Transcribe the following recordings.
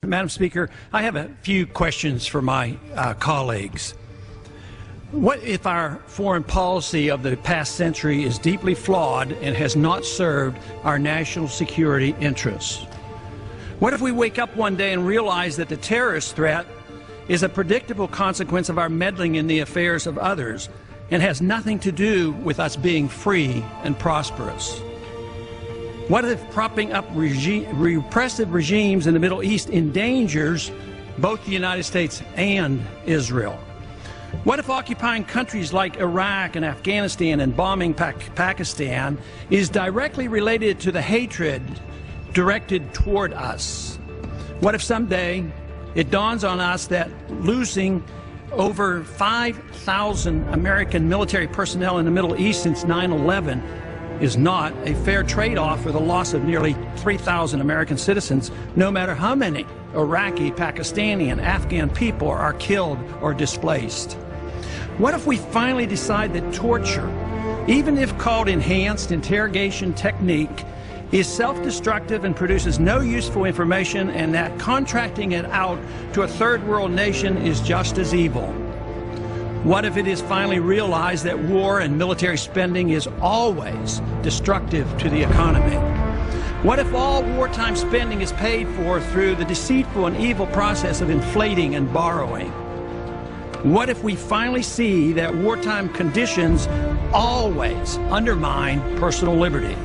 Madam Speaker, I have a few questions for my colleagues. What if our foreign policy of the past century is deeply flawed and has not served our national security interests? What if we wake up one day and realize that the terrorist threat is a predictable consequence of our meddling in the affairs of others and has nothing to do with us being free and prosperous? What if propping up repressive regimes in the Middle East endangers both the United States and Israel? What if occupying countries like Iraq and Afghanistan and bombing Pakistan is directly related to the hatred directed toward us? What if someday it dawns on us that losing over 5,000 American military personnel in the Middle East since 9/11 is not a fair trade-off for the loss of nearly 3,000 American citizens, no matter how many Iraqi, Pakistani, and Afghan people are killed or displaced? What if we finally decide that torture, even if called enhanced interrogation technique, is self-destructive and produces no useful information, and that contracting it out to a third world nation is just as evil? What if it is finally realized that war and military spending is always destructive to the economy? What if all wartime spending is paid for through the deceitful and evil process of inflating and borrowing? What if we finally see that wartime conditions always undermine personal liberty?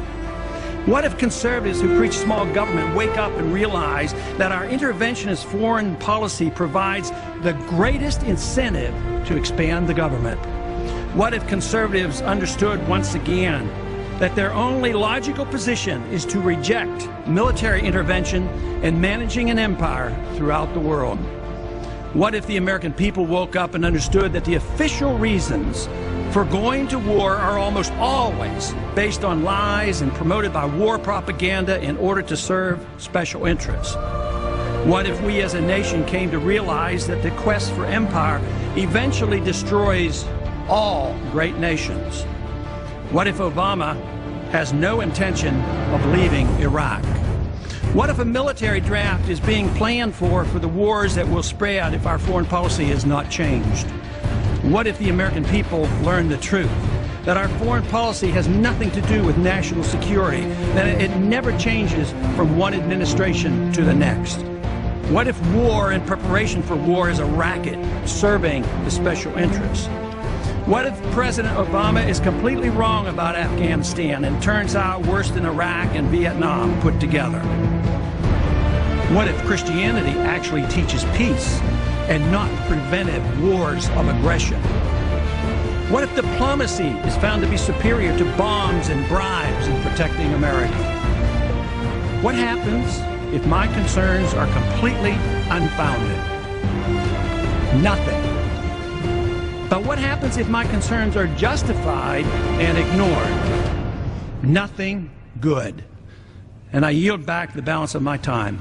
What if conservatives who preach small government wake up and realize that our interventionist foreign policy provides the greatest incentive to expand the government? What if conservatives understood once again that their only logical position is to reject military intervention and managing an empire throughout the world? What if the American people woke up and understood that the official reasons for going to war are almost always based on lies and promoted by war propaganda in order to serve special interests? What if we as a nation came to realize that the quest for empire eventually destroys all great nations? What if Obama has no intention of leaving Iraq? What if a military draft is being planned for the wars that will spread if our foreign policy is not changed? What if the American people learn the truth, that our foreign policy has nothing to do with national security, that it never changes from one administration to the next? What if war and preparation for war is a racket serving the special interests? What if President Obama is completely wrong about Afghanistan and turns out worse than Iraq and Vietnam put together? What if Christianity actually teaches peace and not preventive wars of aggression? What if diplomacy is found to be superior to bombs and bribes in protecting America? What happens if my concerns are completely unfounded? Nothing. But what happens if my concerns are justified and ignored? Nothing good. And I yield back the balance of my time.